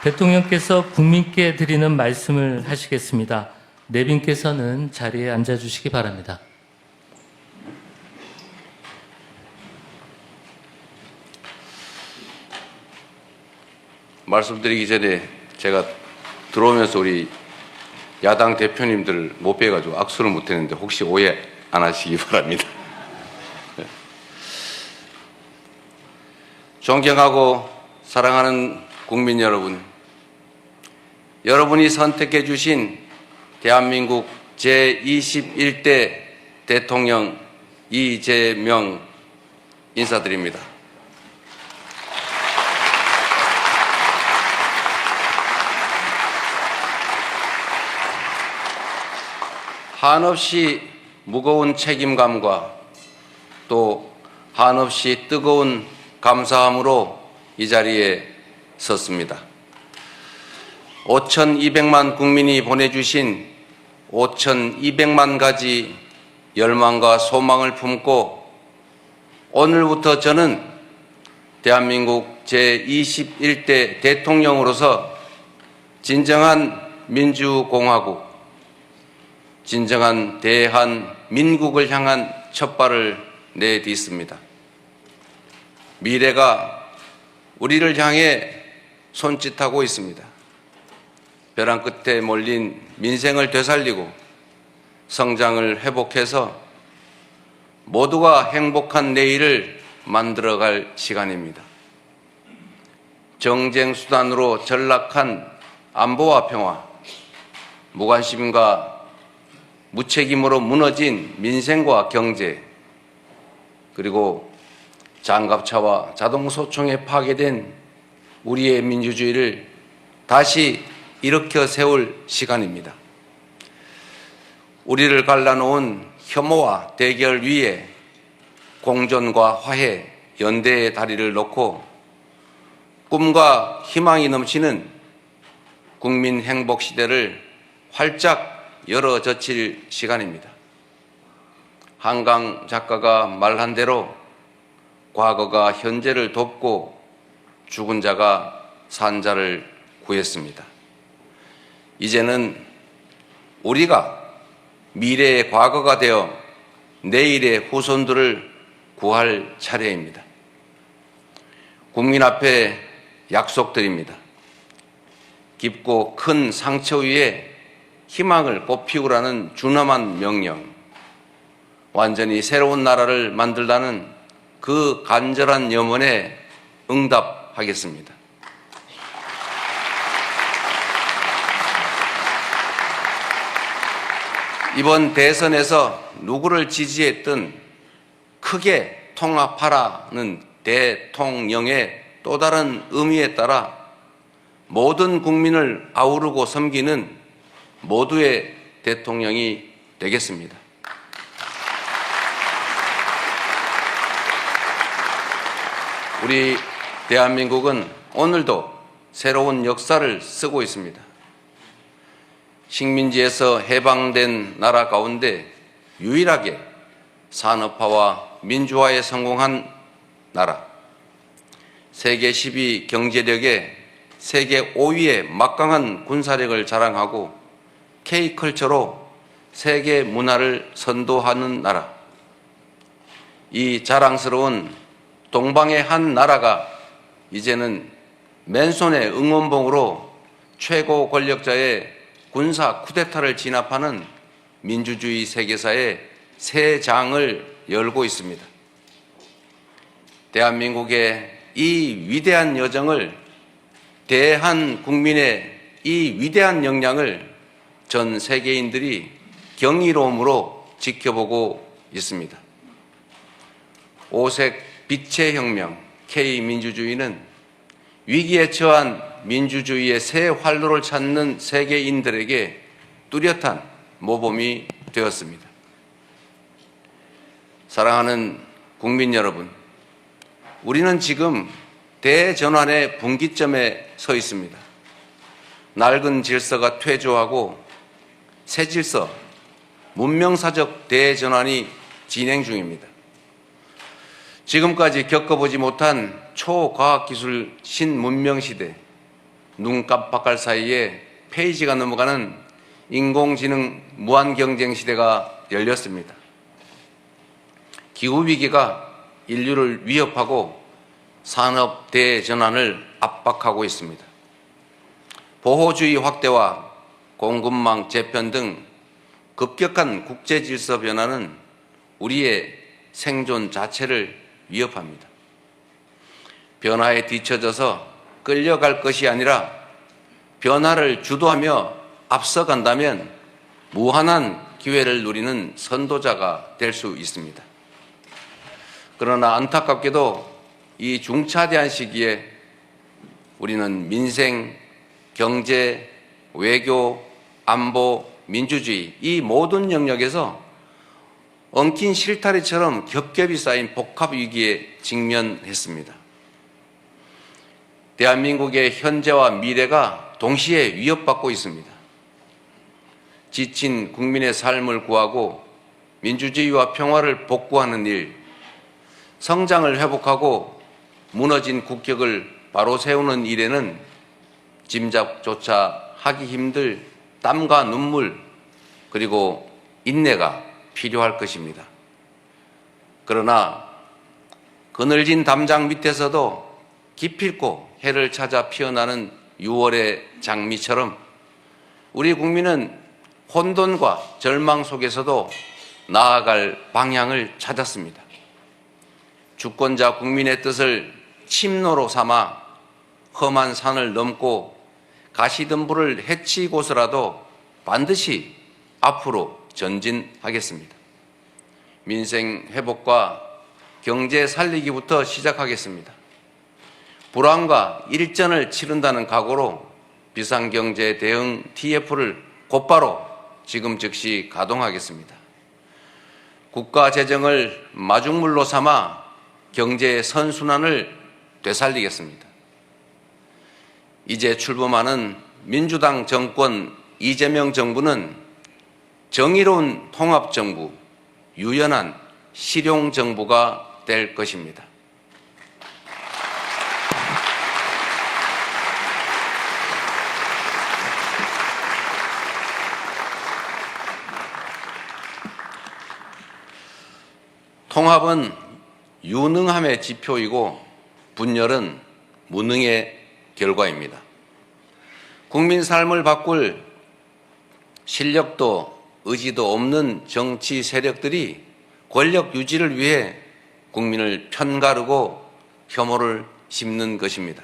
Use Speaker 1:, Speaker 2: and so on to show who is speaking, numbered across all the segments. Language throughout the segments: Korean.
Speaker 1: 대통령께서 국민께 드리는 말씀을 하시겠습니다. 내빈께서는 자리에 앉아주시기 바랍니다.
Speaker 2: 말씀드리기 전에 제가 들어오면서 우리 야당 대표님들 못 뵈가지고 악수를 못했는데 혹시 오해 안 하시기 바랍니다. 존경하고 사랑하는 국민 여러분, 여러분이 선택해 주신 대한민국 제21대 대통령 이재명 인사드립니다. 한없이 무거운 책임감과 또 한없이 뜨거운 감사함으로 이 자리에 섰습니다. 5,200만 국민이 보내주신 5,200만 가지 열망과 소망을 품고 오늘부터 저는 대한민국 제21대 대통령으로서 진정한 민주공화국, 진정한 대한민국을 향한 첫발을 내딛습니다. 미래가 우리를 향해 손짓하고 있습니다. 벼랑 끝에 몰린 민생을 되살리고 성장을 회복해서 모두가 행복한 내일을 만들어갈 시간입니다. 정쟁 수단으로 전락한 안보와 평화, 무관심과 무책임으로 무너진 민생과 경제, 그리고 장갑차와 자동소총에 파괴된 우리의 민주주의를 다시 일으켜 세울 시간입니다. 우리를 갈라놓은 혐오와 대결 위에 공존과 화해, 연대의 다리를 놓고 꿈과 희망이 넘치는 국민 행복 시대를 활짝 열어젖힐 시간입니다. 한강 작가가 말한 대로 과거가 현재를 돕고 죽은 자가 산 자를 구했습니다. 이제는 우리가 미래의 과거가 되어 내일의 후손들을 구할 차례입니다. 국민 앞에 약속드립니다. 깊고 큰 상처 위에 희망을 꽃피우라는 준엄한 명령, 완전히 새로운 나라를 만들라는 그 간절한 염원에 응답하겠습니다. 이번 대선에서 누구를 지지했든 크게 통합하라는 대통령의 또 다른 의미에 따라 모든 국민을 아우르고 섬기는 모두의 대통령이 되겠습니다. 우리 대한민국은 오늘도 새로운 역사를 쓰고 있습니다. 식민지에서 해방된 나라 가운데 유일하게 산업화와 민주화에 성공한 나라, 세계 10위 경제력에 세계 5위의 막강한 군사력을 자랑하고 K컬처로 세계 문화를 선도하는 나라, 이 자랑스러운 동방의 한 나라가 이제는 맨손의 응원봉으로 최고 권력자의 군사 쿠데타를 진압하는 민주주의 세계사의 새 장을 열고 있습니다. 대한민국의 이 위대한 여정을, 대한국민의 이 위대한 역량을 전 세계인들이 경이로움으로 지켜보고 있습니다. 오색 빛의 혁명 K민주주의는 위기에 처한 민주주의의 새 활로를 찾는 세계인들에게 뚜렷한 모범이 되었습니다. 사랑하는 국민 여러분, 우리는 지금 대전환의 분기점에 서 있습니다. 낡은 질서가 퇴조하고 새 질서, 문명사적 대전환이 진행 중입니다. 지금까지 겪어보지 못한 초과학기술 신문명시대, 눈 깜빡할 사이에 페이지가 넘어가는 인공지능 무한경쟁 시대가 열렸습니다. 기후위기가 인류를 위협하고 산업 대전환을 압박하고 있습니다. 보호주의 확대와 공급망 재편 등 급격한 국제질서 변화는 우리의 생존 자체를 위협합니다. 변화에 뒤처져서 끌려갈 것이 아니라 변화를 주도하며 앞서간다면 무한한 기회를 누리는 선도자가 될 수 있습니다. 그러나 안타깝게도 이 중차대한 시기에 우리는 민생, 경제, 외교, 안보, 민주주의 이 모든 영역에서 엉킨 실타래처럼 겹겹이 쌓인 복합 위기에 직면했습니다. 대한민국의 현재와 미래가 동시에 위협받고 있습니다. 지친 국민의 삶을 구하고 민주주의와 평화를 복구하는 일, 성장을 회복하고 무너진 국격을 바로 세우는 일에는 짐작조차 하기 힘들 땀과 눈물 그리고 인내가 필요할 것입니다. 그러나 그늘진 담장 밑에서도 기필코 해를 찾아 피어나는 6월의 장미처럼 우리 국민은 혼돈과 절망 속에서도 나아갈 방향을 찾았습니다. 주권자 국민의 뜻을 침노로 삼아 험한 산을 넘고 가시덤불을 헤치고서라도 반드시 앞으로 전진하겠습니다. 민생 회복과 경제 살리기부터 시작하겠습니다. 불황과 일전을 치른다는 각오로 비상경제 대응 TF를 곧바로 지금 즉시 가동하겠습니다. 국가 재정을 마중물로 삼아 경제 선순환을 되살리겠습니다. 이제 출범하는 민주당 정권 이재명 정부는 정의로운 통합정부, 유연한 실용정부가 될 것입니다. 통합은 유능함의 지표이고 분열은 무능의 결과입니다. 국민 삶을 바꿀 실력도 의지도 없는 정치 세력들이 권력 유지를 위해 국민을 편가르고 혐오를 심는 것입니다.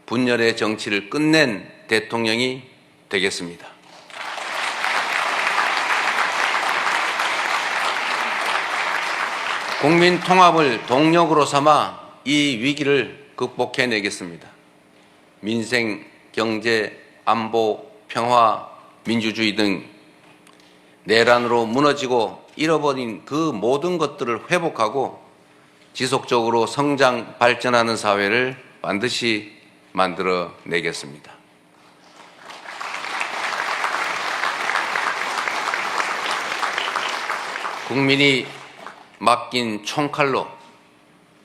Speaker 2: 분열의 정치를 끝낸 대통령이 되겠습니다. 국민 통합을 동력으로 삼아 이 위기를 극복해내겠습니다. 민생, 경제, 안보, 평화, 민주주의 등 내란으로 무너지고 잃어버린 그 모든 것들을 회복하고 지속적으로 성장, 발전하는 사회를 반드시 만들어내겠습니다. 국민이 맡긴 총칼로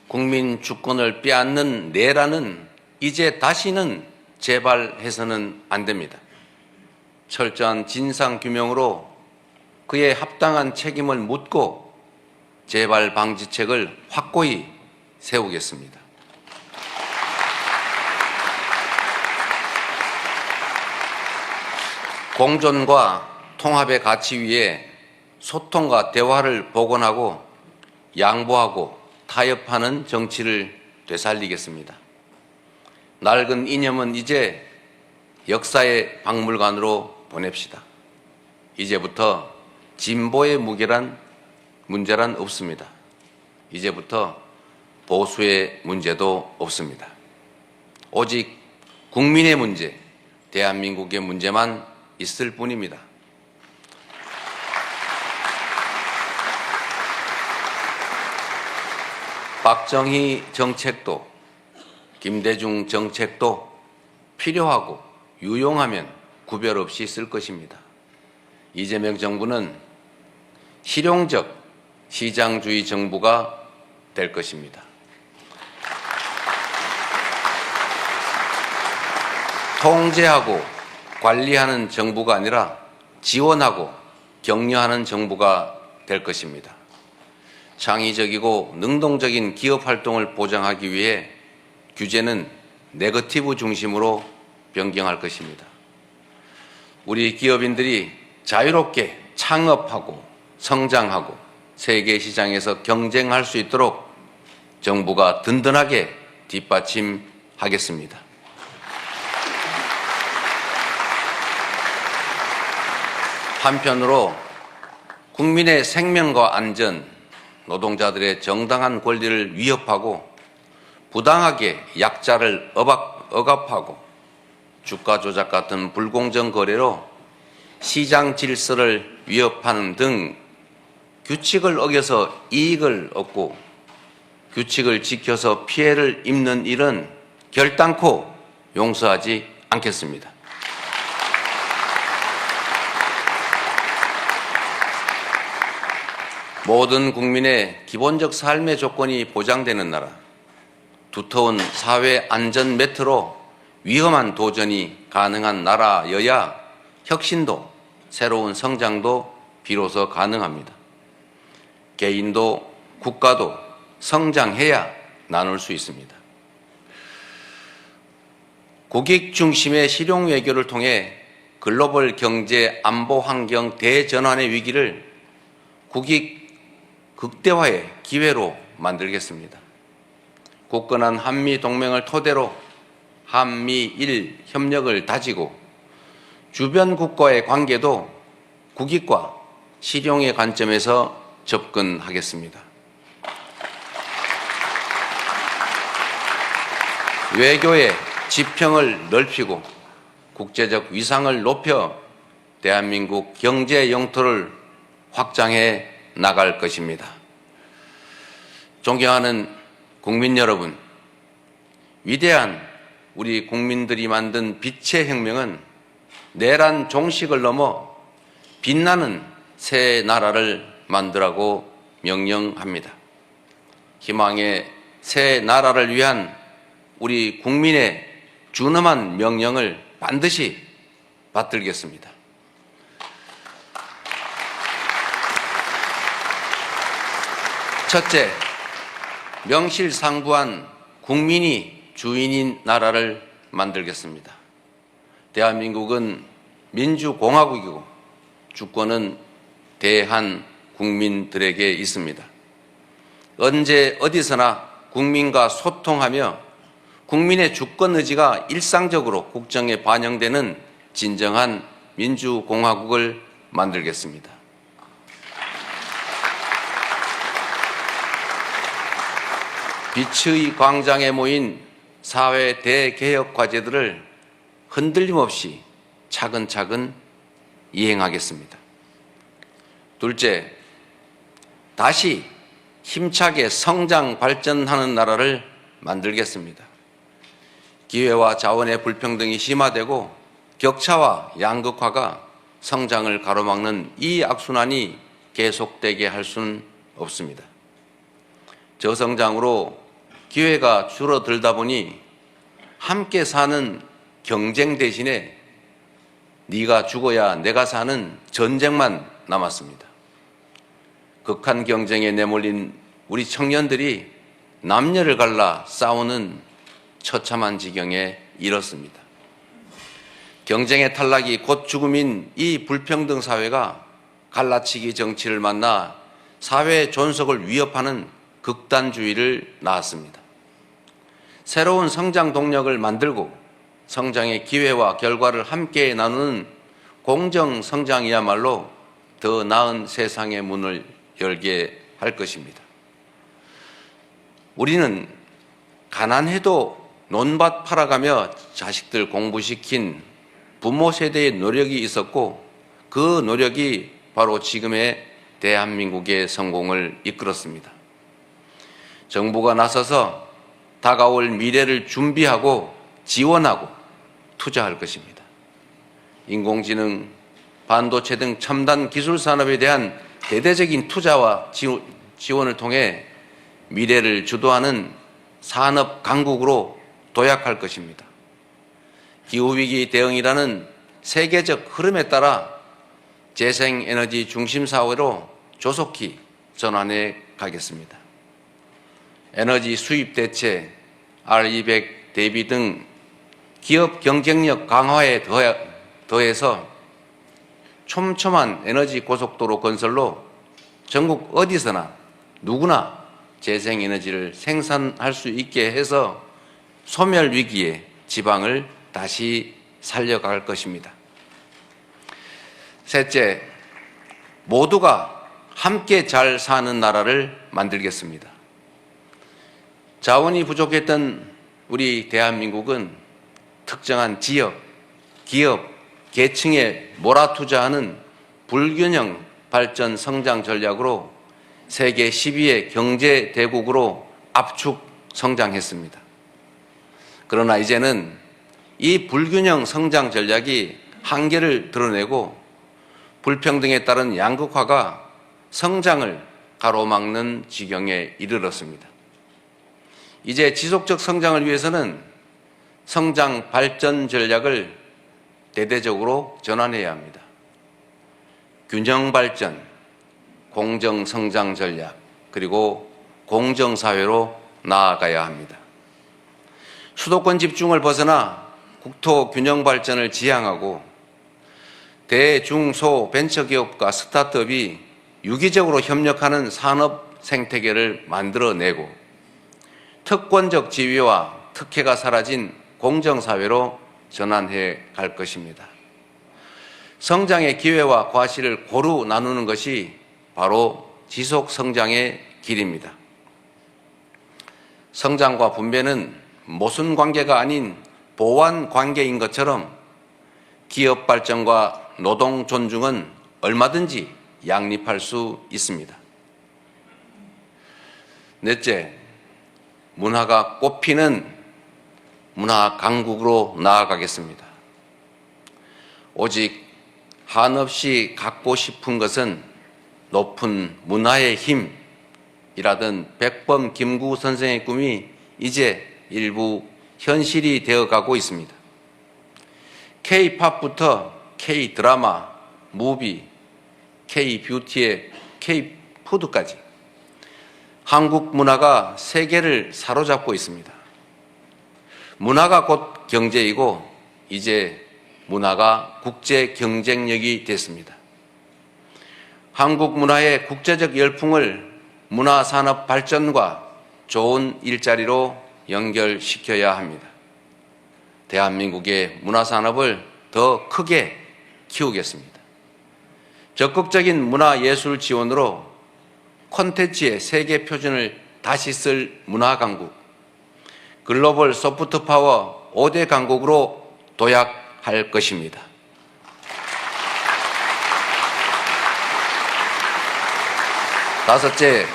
Speaker 2: 국민 주권을 빼앗는 내란은 이제 다시는 재발해서는 안 됩니다. 철저한 진상규명으로 그에 합당한 책임을 묻고 재발 방지책을 확고히 세우겠습니다. 공존과 통합의 가치 위에 소통과 대화를 복원하고 양보하고 타협하는 정치를 되살리겠습니다. 낡은 이념은 이제 역사의 박물관으로 보냅시다. 이제부터 진보의 문제란 없습니다. 이제부터 보수의 문제도 없습니다. 오직 국민의 문제, 대한민국의 문제만 있을 뿐입니다. 박정희 정책도 김대중 정책도 필요하고 유용하면 구별 없이 쓸 것입니다. 이재명 정부는 실용적 시장주의 정부가 될 것입니다. 통제하고 관리하는 정부가 아니라 지원하고 격려하는 정부가 될 것입니다. 창의적이고 능동적인 기업 활동을 보장하기 위해 규제는 네거티브 중심으로 변경할 것입니다. 우리 기업인들이 자유롭게 창업하고 성장하고 세계 시장에서 경쟁할 수 있도록 정부가 든든하게 뒷받침하겠습니다. 한편으로 국민의 생명과 안전, 노동자들의 정당한 권리를 위협하고 부당하게 약자를 억압하고 주가 조작 같은 불공정 거래로 시장 질서를 위협하는 등 규칙을 어겨서 이익을 얻고 규칙을 지켜서 피해를 입는 일은 결단코 용서하지 않겠습니다. 모든 국민의 기본적 삶의 조건이 보장되는 나라, 두터운 사회 안전 매트로 위험한 도전이 가능한 나라여야 혁신도 새로운 성장도 비로소 가능합니다. 개인도 국가도 성장해야 나눌 수 있습니다. 국익 중심의 실용 외교를 통해 글로벌 경제 안보 환경 대전환의 위기를 국익 극대화의 기회로 만들겠습니다. 굳건한 한미 동맹을 토대로 한미일 협력을 다지고 주변 국가의 관계도 국익과 실용의 관점에서 접근하겠습니다. 외교의 지평을 넓히고 국제적 위상을 높여 대한민국 경제 영토를 확장해 나갈 것입니다. 존경하는 국민 여러분, 위대한 우리 국민들이 만든 빛의 혁명은 내란 종식을 넘어 빛나는 새 나라를 만들라고 명령합니다. 희망의 새 나라를 위한 우리 국민의 준엄한 명령을 반드시 받들겠습니다. 첫째, 명실상부한 국민이 주인인 나라를 만들겠습니다. 대한민국은 민주공화국이고 주권은 대한 국민들에게 있습니다. 언제 어디서나 국민과 소통하며 국민의 주권 의지가 일상적으로 국정에 반영되는 진정한 민주공화국을 만들겠습니다. 빛의 광장에 모인 사회 대개혁 과제들을 흔들림 없이 차근차근 이행하겠습니다. 둘째, 다시 힘차게 성장 발전하는 나라를 만들겠습니다. 기회와 자원의 불평등이 심화되고 격차와 양극화가 성장을 가로막는 이 악순환이 계속되게 할 수는 없습니다. 저성장으로 기회가 줄어들다 보니 함께 사는 경쟁 대신에 네가 죽어야 내가 사는 전쟁만 남았습니다. 극한 경쟁에 내몰린 우리 청년들이 남녀를 갈라 싸우는 처참한 지경에 이렇습니다. 경쟁의 탈락이 곧 죽음인 이 불평등 사회가 갈라치기 정치를 만나 사회 존속을 위협하는 극단주의를 낳았습니다. 새로운 성장 동력을 만들고 성장의 기회와 결과를 함께 나누는 공정 성장이야말로 더 나은 세상의 문을 열게 할 것입니다. 우리는 가난해도 논밭 팔아가며 자식들 공부시킨 부모 세대의 노력이 있었고 그 노력이 바로 지금의 대한민국의 성공을 이끌었습니다. 정부가 나서서 다가올 미래를 준비하고 지원하고 투자할 것입니다. 인공지능, 반도체 등 첨단 기술 산업에 대한 대대적인 투자와 지원을 통해 미래를 주도하는 산업 강국으로 도약할 것입니다. 기후위기 대응이라는 세계적 흐름에 따라 재생에너지 중심 사회로 조속히 전환해 가겠습니다. 에너지 수입 대체, R200 대비 등 기업 경쟁력 강화에 더해서 촘촘한 에너지 고속도로 건설로 전국 어디서나 누구나 재생에너지를 생산할 수 있게 해서 소멸 위기의 지방을 다시 살려갈 것입니다. 셋째, 모두가 함께 잘 사는 나라를 만들겠습니다. 자원이 부족했던 우리 대한민국은 특정한 지역, 기업, 계층에 몰아투자하는 불균형 발전 성장 전략으로 세계 10위의 경제 대국으로 압축 성장했습니다. 그러나 이제는 이 불균형 성장 전략이 한계를 드러내고 불평등에 따른 양극화가 성장을 가로막는 지경에 이르렀습니다. 이제 지속적 성장을 위해서는 성장 발전 전략을 대대적으로 전환해야 합니다. 균형 발전, 공정 성장 전략, 그리고 공정 사회로 나아가야 합니다. 수도권 집중을 벗어나 국토 균형 발전을 지향하고 대중소 벤처기업과 스타트업이 유기적으로 협력하는 산업 생태계를 만들어내고 특권적 지위와 특혜가 사라진 공정사회로 전환해 갈 것입니다. 성장의 기회와 과실을 고루 나누는 것이 바로 지속 성장의 길입니다. 성장과 분배는 모순 관계가 아닌 보완 관계인 것처럼 기업 발전과 노동 존중은 얼마든지 양립할 수 있습니다. 넷째, 문화가 꽃피는 문화 강국으로 나아가겠습니다. 오직 한없이 갖고 싶은 것은 높은 문화의 힘이라던 백범 김구 선생의 꿈이 이제 일부 현실이 되어가고 있습니다. K-팝부터 K-드라마, 무비, K-뷰티의 K-푸드까지 한국 문화가 세계를 사로잡고 있습니다. 문화가 곧 경제이고 이제 문화가 국제 경쟁력이 됐습니다. 한국 문화의 국제적 열풍을 문화산업 발전과 좋은 일자리로 연결시켜야 합니다. 대한민국의 문화산업을 더 크게 키우겠습니다. 적극적인 문화예술 지원으로 콘텐츠의 세계 표준을 다시 쓸 문화강국, 글로벌 소프트파워 5대 강국으로 도약할 것입니다. 다섯째,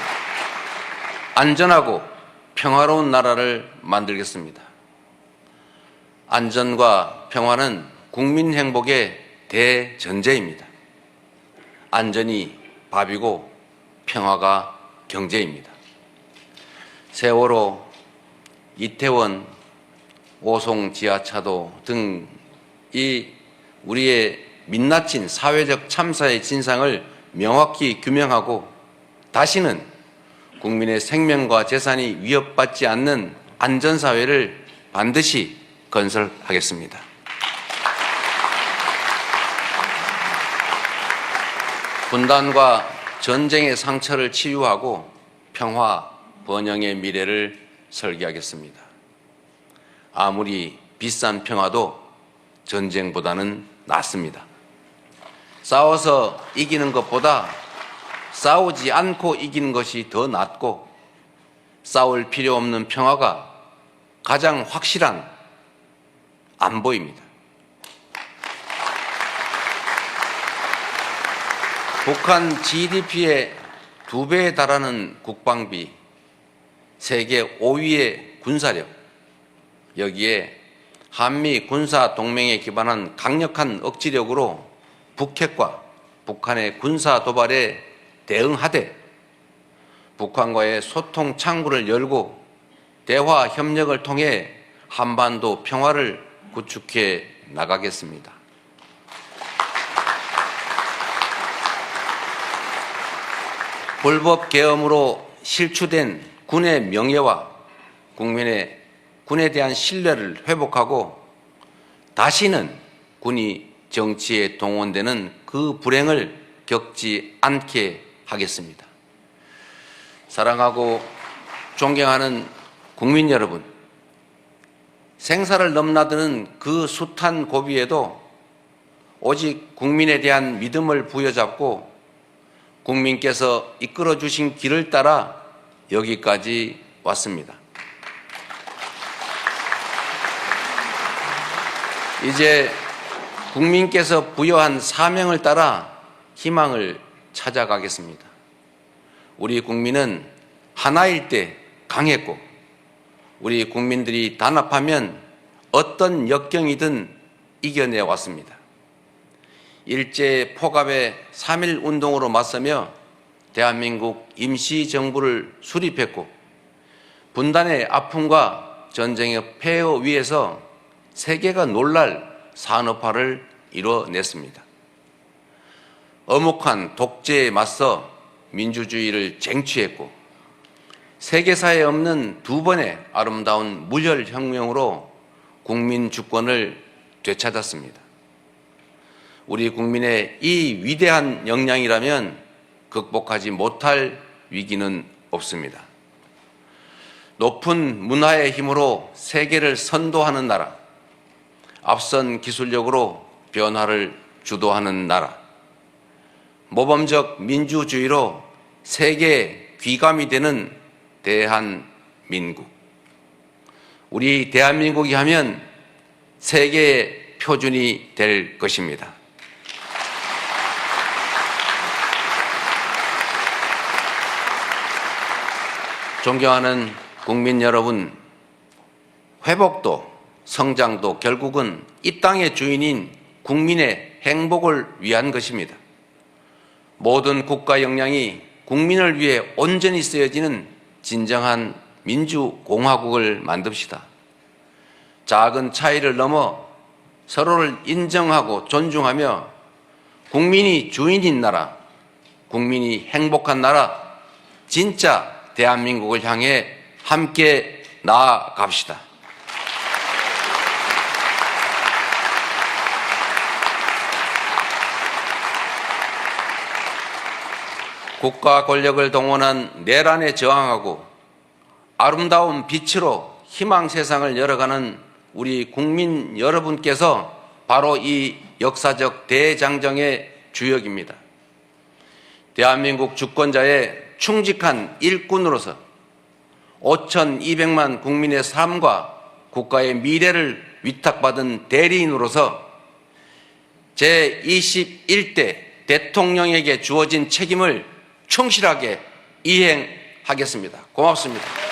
Speaker 2: 안전하고 평화로운 나라를 만들겠습니다. 안전과 평화는 국민 행복의 대전제입니다. 안전이 밥이고 평화가 경제입니다. 세월호, 이태원, 오송 지하차도 등 이 우리의 민낯진 사회적 참사의 진상을 명확히 규명하고 다시는 국민의 생명과 재산이 위협받지 않는 안전사회를 반드시 건설하겠습니다. 분단과 전쟁의 상처를 치유하고 평화, 번영의 미래를 설계하겠습니다. 아무리 비싼 평화도 전쟁보다는 낫습니다. 싸워서 이기는 것보다 싸우지 않고 이기는 것이 더 낫고 싸울 필요 없는 평화가 가장 확실한 안보입니다. 북한 GDP의 2배에 달하는 국방비, 세계 5위의 군사력, 여기에 한미 군사 동맹에 기반한 강력한 억지력으로 북핵과 북한의 군사 도발에 대응하되 북한과의 소통 창구를 열고 대화 협력을 통해 한반도 평화를 구축해 나가겠습니다. 불법 계엄으로 실추된 군의 명예와 군에 대한 신뢰를 회복하고 다시는 군이 정치에 동원되는 그 불행을 겪지 않게 하겠습니다. 사랑하고 존경하는 국민 여러분, 생사를 넘나드는 그 숱한 고비에도 오직 국민에 대한 믿음을 부여잡고 국민께서 이끌어 주신 길을 따라 여기까지 왔습니다. 이제 국민께서 부여한 사명을 따라 희망을 찾아가겠습니다. 우리 국민은 하나일 때 강했고 우리 국민들이 단합하면 어떤 역경이든 이겨내 왔습니다. 일제 포갑의 3.1 운동으로 맞서며 대한민국 임시정부를 수립했고 분단의 아픔과 전쟁의 폐허 위에서 세계가 놀랄 산업화를 이뤄냈습니다. 엄혹한 독재에 맞서 민주주의를 쟁취했고 세계사에 없는 두 번의 아름다운 무혈혁명으로 국민 주권을 되찾았습니다. 우리 국민의 이 위대한 역량이라면 극복하지 못할 위기는 없습니다. 높은 문화의 힘으로 세계를 선도하는 나라, 앞선 기술력으로 변화를 주도하는 나라, 모범적 민주주의로 세계의 귀감이 되는 대한민국. 우리 대한민국이 하면 세계의 표준이 될 것입니다. 존경하는 국민 여러분, 회복도 성장도 결국은 이 땅의 주인인 국민의 행복을 위한 것입니다. 모든 국가 역량이 국민을 위해 온전히 쓰여지는 진정한 민주공화국을 만듭시다. 작은 차이를 넘어 서로를 인정하고 존중하며 국민이 주인인 나라, 국민이 행복한 나라, 진짜 대한민국을 향해 함께 나아갑시다. 국가 권력을 동원한 내란에 저항하고 아름다운 빛으로 희망 세상을 열어가는 우리 국민 여러분께서 바로 이 역사적 대장정의 주역입니다. 대한민국 주권자의 충직한 일꾼으로서 5,200만 국민의 삶과 국가의 미래를 위탁받은 대리인으로서 제21대 대통령에게 주어진 책임을 충실하게 이행하겠습니다. 고맙습니다.